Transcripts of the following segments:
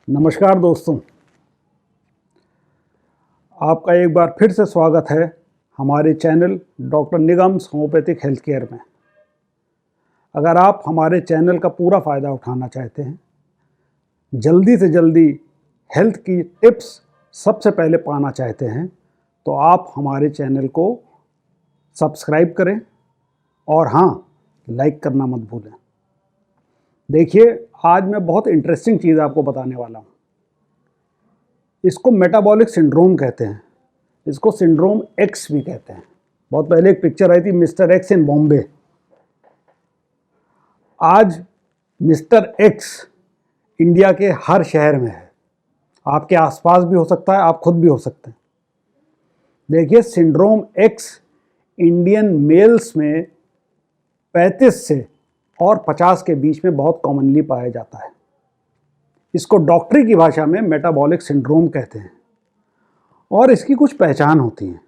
नमस्कार दोस्तों, आपका एक बार फिर से स्वागत है हमारे channel doctor Nigam's homeopathic health care में। अगर आप हमारे चैनल का पूरा फ़ायदा उठाना चाहते हैं, जल्दी से जल्दी हेल्थ की टिप्स सबसे पहले पाना चाहते हैं, तो आप हमारे चैनल को सब्सक्राइब करें और हाँ, लाइक करना मत भूलें। देखिए, आज मैं बहुत इंटरेस्टिंग चीज़ आपको बताने वाला हूँ। इसको मेटाबॉलिक सिंड्रोम कहते हैं, इसको सिंड्रोम एक्स भी कहते हैं। बहुत पहले एक पिक्चर आई थी मिस्टर एक्स इन बॉम्बे। आज मिस्टर एक्स इंडिया के हर शहर में है, आपके आसपास भी हो सकता है, आप खुद भी हो सकते हैं। देखिए, सिंड्रोम एक्स इंडियन मेल्स में 35 से और 50 के बीच में बहुत कॉमनली पाया जाता है। इसको डॉक्टरी की भाषा में मेटाबॉलिक सिंड्रोम कहते हैं और इसकी कुछ पहचान होती है।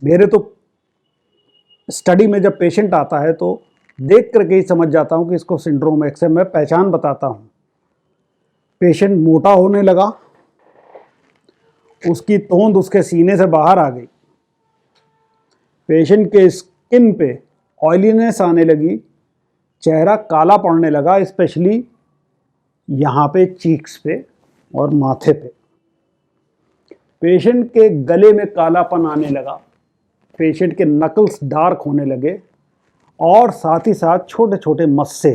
मेरे तो स्टडी में जब पेशेंट आता है तो देख करके ही समझ जाता हूँ कि इसको सिंड्रोम एक्स है। मैं पहचान बताता हूँ। पेशेंट मोटा होने लगा, उसकी तोंद उसके सीने से बाहर आ गई, पेशेंट के स्किन पे ऑयलीनेस आने लगी, चेहरा काला पड़ने लगा, स्पेशली यहाँ पे चीक्स पे और माथे पे। पेशेंट के गले में कालापन आने लगा, पेशेंट के नकल्स डार्क होने लगे और साथ ही साथ छोटे छोटे मस्से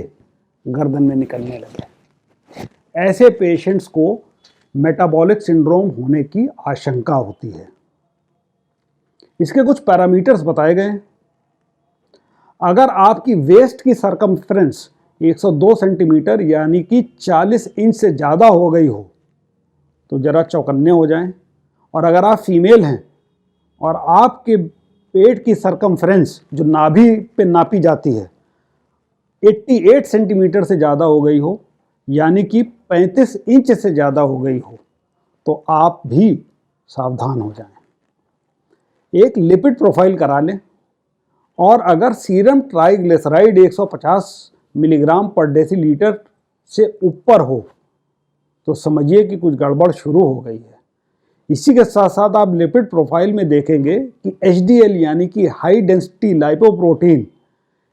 गर्दन में निकलने लगे। ऐसे पेशेंट्स को मेटाबॉलिक सिंड्रोम होने की आशंका होती है। इसके कुछ पैरामीटर्स बताए गए हैं। अगर आपकी वेस्ट की सरकमफ्रेंस 102 सेंटीमीटर यानी कि 40 इंच से ज़्यादा हो गई हो तो ज़रा चौकन्ने हो जाएं। और अगर आप फीमेल हैं और आपके पेट की सरकमफ्रेंस जो नाभि पे नापी जाती है 88 सेंटीमीटर से ज़्यादा हो गई हो यानी कि 35 इंच से ज़्यादा हो गई हो तो आप भी सावधान हो जाएं। एक लिपिड प्रोफाइल करा लें और अगर सीरम ट्राइग्लिसराइड 150 मिलीग्राम पर डेसीलीटर से ऊपर हो तो समझिए कि कुछ गड़बड़ शुरू हो गई है। इसी के साथ साथ आप लिपिड प्रोफाइल में देखेंगे कि HDL यानी कि हाई डेंसिटी लाइपोप्रोटीन,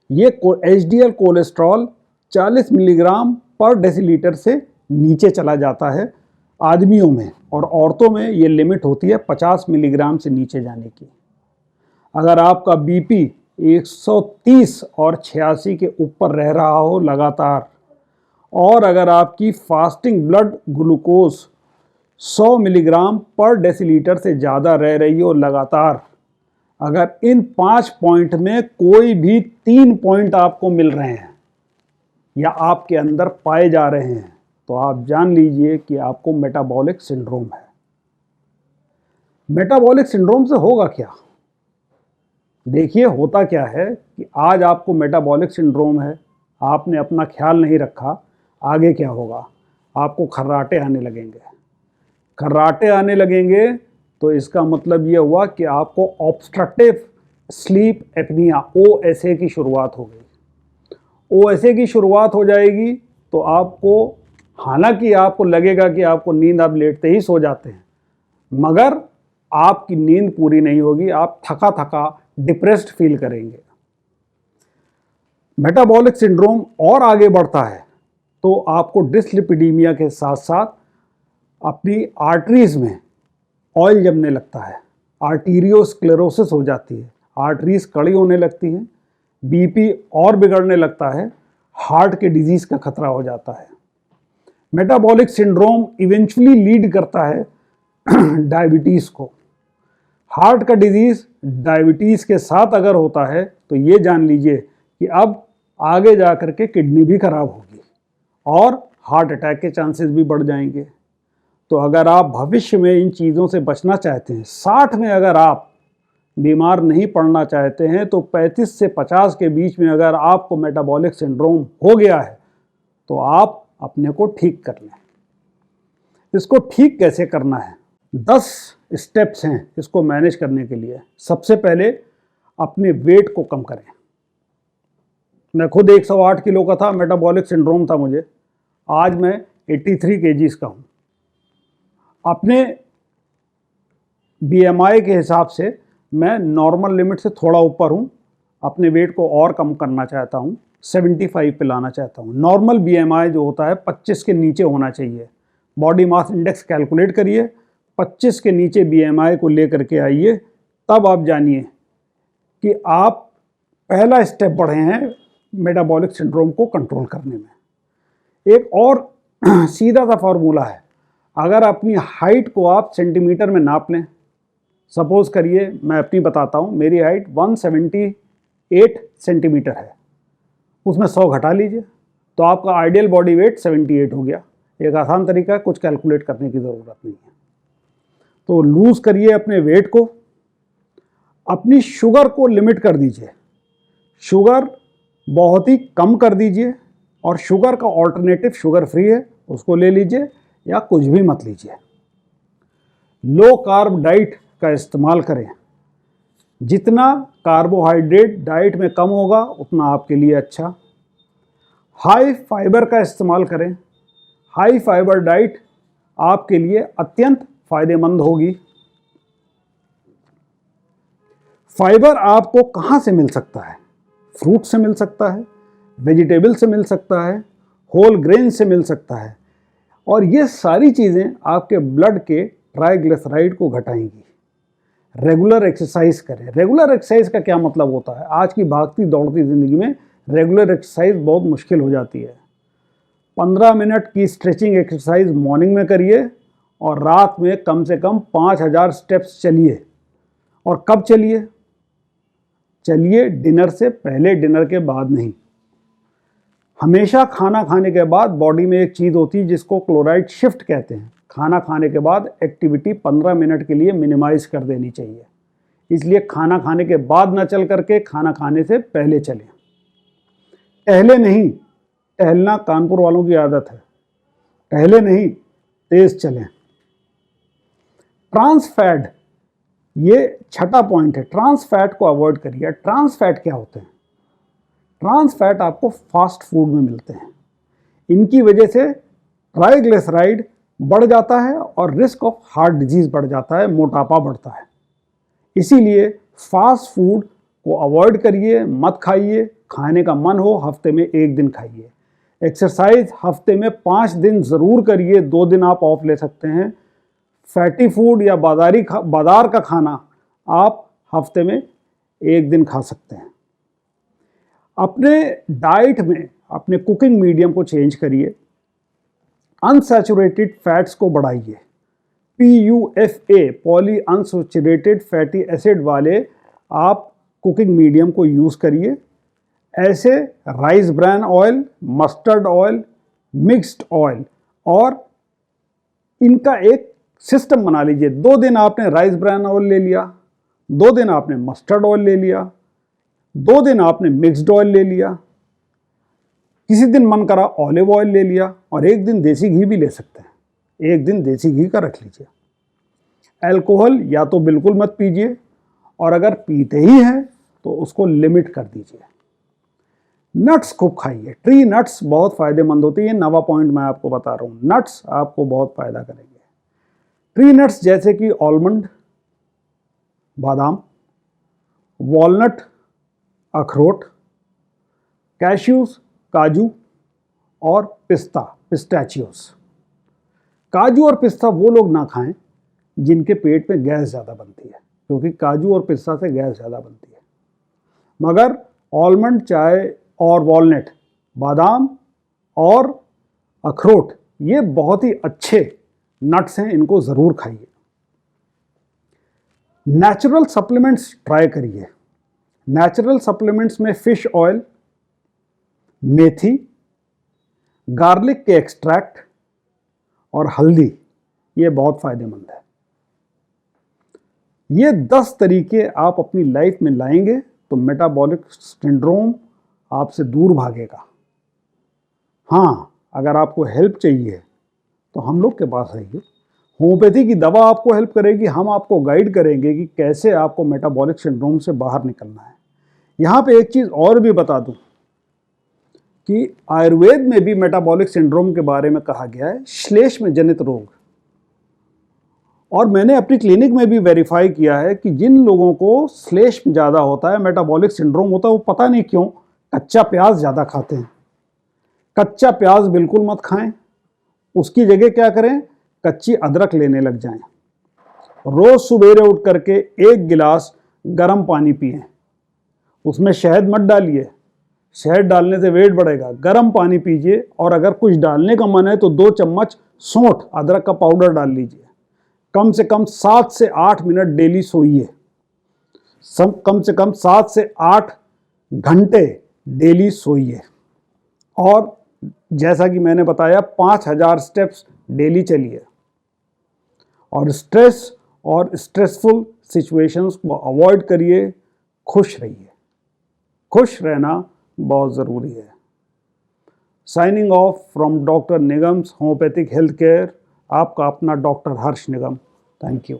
ये HDL कोलेस्ट्रॉल 40 मिलीग्राम पर डेसीलीटर से नीचे चला जाता है आदमियों में, और औरतों में ये लिमिट होती है 50 मिलीग्राम से नीचे जाने की। अगर आपका BP 130 और 86 के ऊपर रह रहा हो लगातार, और अगर आपकी फास्टिंग ब्लड ग्लूकोज 100 मिलीग्राम पर डेसीलीटर से ज़्यादा रह रही हो लगातार, अगर इन 5 पॉइंट में कोई भी 3 पॉइंट आपको मिल रहे हैं या आपके अंदर पाए जा रहे हैं तो आप जान लीजिए कि आपको मेटाबॉलिक सिंड्रोम है। मेटाबॉलिक सिंड्रोम से होगा क्या? देखिए, होता क्या है कि आज आपको मेटाबॉलिक सिंड्रोम है, आपने अपना ख्याल नहीं रखा, आगे क्या होगा? आपको खर्राटे आने लगेंगे। खर्राटे आने लगेंगे तो इसका मतलब ये हुआ कि आपको ऑब्स्ट्रक्टिव स्लीप एपनिया OSA की शुरुआत हो गई। OSA की शुरुआत हो जाएगी तो आपको, हालांकि आपको लगेगा कि आपको नींद, आप लेटते ही सो जाते हैं, मगर आपकी नींद पूरी नहीं होगी, आप थका थका डिप्रेस्ड फील करेंगे। मेटाबॉलिक सिंड्रोम और आगे बढ़ता है तो आपको डिसलिपिडीमिया के साथ साथ अपनी आर्टरीज में ऑयल जमने लगता है, आर्टीरियोस्क्लेरोसिस हो जाती है, आर्टरीज कड़ी होने लगती हैं, BP और बिगड़ने लगता है, हार्ट के डिजीज का खतरा हो जाता है। मेटाबॉलिक सिंड्रोम इवेंचुअली लीड करता है डायबिटीज़ को। हार्ट का डिजीज़ डायबिटीज़ के साथ अगर होता है तो ये जान लीजिए कि अब आगे जा कर के किडनी भी खराब होगी और हार्ट अटैक के चांसेस भी बढ़ जाएंगे। तो अगर आप भविष्य में इन चीज़ों से बचना चाहते हैं, 60 में अगर आप बीमार नहीं पड़ना चाहते हैं, तो 35 से 50 के बीच में अगर आपको मेटाबॉलिक सिंड्रोम हो गया है तो आप अपने को ठीक कर लें। इसको ठीक कैसे करना है? 10 स्टेप्स हैं इसको मैनेज करने के लिए। सबसे पहले अपने वेट को कम करें। मैं खुद 108 किलो का था, मेटाबॉलिक सिंड्रोम था मुझे, आज मैं 83 केजीज का हूँ। अपने BMI के हिसाब से मैं नॉर्मल लिमिट से थोड़ा ऊपर हूँ। अपने वेट को और कम करना चाहता हूँ, 75 पे लाना चाहता हूँ। नॉर्मल BMI जो होता है 25 के नीचे होना चाहिए। बॉडी मास इंडेक्स कैलकुलेट करिए, 25 के नीचे BMI को लेकर के आइए, तब आप जानिए कि आप पहला स्टेप बढ़े हैं मेटाबॉलिक सिंड्रोम को कंट्रोल करने में। एक और सीधा सा फॉर्मूला है, अगर अपनी हाइट को आप सेंटीमीटर में नाप लें, सपोज करिए मैं अपनी बताता हूँ, मेरी हाइट 178 सेंटीमीटर है, उसमें 100 घटा लीजिए तो आपका आइडियल बॉडी वेट 78 हो गया। एक आसान तरीका है, कुछ कैलकुलेट करने की ज़रूरत नहीं है। तो लूज़ करिए अपने वेट को, अपनी शुगर को लिमिट कर दीजिए, शुगर बहुत ही कम कर दीजिए, और शुगर का ऑल्टरनेटिव शुगर फ्री है, उसको ले लीजिए या कुछ भी मत लीजिए। लो कार्ब डाइट का इस्तेमाल करें, जितना कार्बोहाइड्रेट डाइट में कम होगा उतना आपके लिए अच्छा। हाई फाइबर का इस्तेमाल करें, हाई फाइबर डाइट आपके लिए अत्यंत फायदेमंद होगी। फाइबर आपको कहाँ से मिल सकता है? फ्रूट से मिल सकता है, वेजिटेबल से मिल सकता है, होल ग्रेन से मिल सकता है, और ये सारी चीज़ें आपके ब्लड के ट्राइग्लिसराइड को घटाएंगी। रेगुलर एक्सरसाइज करें। रेगुलर एक्सरसाइज का क्या मतलब होता है? आज की भागती दौड़ती ज़िंदगी में रेगुलर एक्सरसाइज बहुत मुश्किल हो जाती है। 15 मिनट की स्ट्रेचिंग एक्सरसाइज मॉर्निंग में करिए और रात में कम से कम 5000 स्टेप्स चलिए। और कब चलिए? चलिए डिनर से पहले, डिनर के बाद नहीं। हमेशा खाना खाने के बाद बॉडी में एक चीज़ होती है जिसको क्लोराइड शिफ्ट कहते हैं। खाना खाने के बाद एक्टिविटी 15 मिनट के लिए मिनिमाइज कर देनी चाहिए। इसलिए खाना खाने के बाद ना चल करके खाना खाने से पहले चलें। टहले नहीं, टहलना कानपुर वालों की आदत है, टहले नहीं, तेज चलें। ट्रांस फैट, ये छठा पॉइंट है, ट्रांस फैट को अवॉइड करिए। ट्रांस फैट क्या होते हैं? ट्रांस फैट आपको फास्ट फूड में मिलते हैं। इनकी वजह से ट्राइग्लिसराइड बढ़ जाता है और रिस्क ऑफ हार्ट डिजीज बढ़ जाता है, मोटापा बढ़ता है। इसीलिए फास्ट फूड को अवॉइड करिए, मत खाइए। खाने का मन हो हफ्ते में 1 दिन खाइए। एक्सरसाइज हफ्ते में 5 दिन ज़रूर करिए, 2 दिन आप ऑफ ले सकते हैं। फैटी फूड या बाजार का खाना आप हफ्ते में 1 दिन खा सकते हैं। अपने डाइट में अपने कुकिंग मीडियम को चेंज करिए, अनसैचुरेटेड फैट्स को बढ़ाइए। PUFA poly unsaturated fatty acid वाले आप कुकिंग मीडियम को यूज़ करिए। ऐसे rice bran oil, mustard oil, mixed oil, और इनका एक सिस्टम बना लीजिए। 2 दिन आपने राइस ब्रान ऑयल ले लिया, 2 दिन आपने मस्टर्ड ऑयल ले लिया, 2 दिन आपने मिक्स्ड ऑयल ले लिया, किसी दिन मन करा ऑलिव ऑयल ले लिया, और 1 दिन देसी घी भी ले सकते हैं। 1 दिन देसी घी का रख लीजिए। अल्कोहल या तो बिल्कुल मत पीजिए, और अगर पीते ही हैं तो उसको लिमिट कर दीजिए। नट्स खूब खाइए। ट्री नट्स बहुत फ़ायदेमंद होती है। 9वां पॉइंट मैं आपको बता रहा हूँ, नट्स आपको बहुत फ़ायदा करेंगे। ट्री नट्स जैसे कि आलमंड, बादाम, वॉलनट, अखरोट, कैश्यूज, काजू और पिस्ता, पिस्ताचियोस। काजू और पिस्ता वो लोग ना खाएं जिनके पेट में गैस ज़्यादा बनती है, क्योंकि काजू और पिस्ता से गैस ज़्यादा बनती है। मगर आलमंड, चाय और वॉलनट, बादाम और अखरोट, ये बहुत ही अच्छे नट्स हैं, इनको ज़रूर खाइए। नेचुरल सप्लीमेंट्स ट्राई करिए। नेचुरल सप्लीमेंट्स में फिश ऑयल, मेथी, गार्लिक के एक्सट्रैक्ट और हल्दी, ये बहुत फ़ायदेमंद है। ये 10 तरीके आप अपनी लाइफ में लाएंगे तो मेटाबॉलिक सिंड्रोम आपसे दूर भागेगा। हाँ, अगर आपको हेल्प चाहिए तो हम लोग के पास आइए। होम्योपैथी की दवा आपको हेल्प करेगी, हम आपको गाइड करेंगे कि कैसे आपको मेटाबॉलिक सिंड्रोम से बाहर निकलना है। यहाँ पे एक चीज़ और भी बता दूं कि आयुर्वेद में भी मेटाबॉलिक सिंड्रोम के बारे में कहा गया है श्लेष्म जनित रोग। और मैंने अपनी क्लिनिक में भी वेरीफाई किया है कि जिन लोगों को श्लेष्म ज़्यादा होता है, मेटाबॉलिक सिंड्रोम होता है, वो पता नहीं क्यों कच्चा प्याज ज़्यादा खाते हैं। कच्चा प्याज बिल्कुल मत खाएं, उसकी जगह क्या करें, कच्ची अदरक लेने लग जाएं। रोज़ सवेरे उठ करके 1 गिलास गर्म पानी पिएं, उसमें शहद मत डालिए, शहद डालने से वेट बढ़ेगा। गर्म पानी पीजिए, और अगर कुछ डालने का मन है तो 2 चम्मच सौंठ अदरक का पाउडर डाल लीजिए। कम से कम 7 से 8 मिनट डेली सोइए, कम से कम 7 से 8 घंटे डेली सोइए, और जैसा कि मैंने बताया 5000 स्टेप्स डेली चलिए। और स्ट्रेस और स्ट्रेसफुल सिचुएशंस को अवॉइड करिए, खुश रहिए। खुश रहना बहुत ज़रूरी है। Signing off from doctor Nigam's homeopathic health care, आपका अपना doctor Harsh Nigam. Thank you.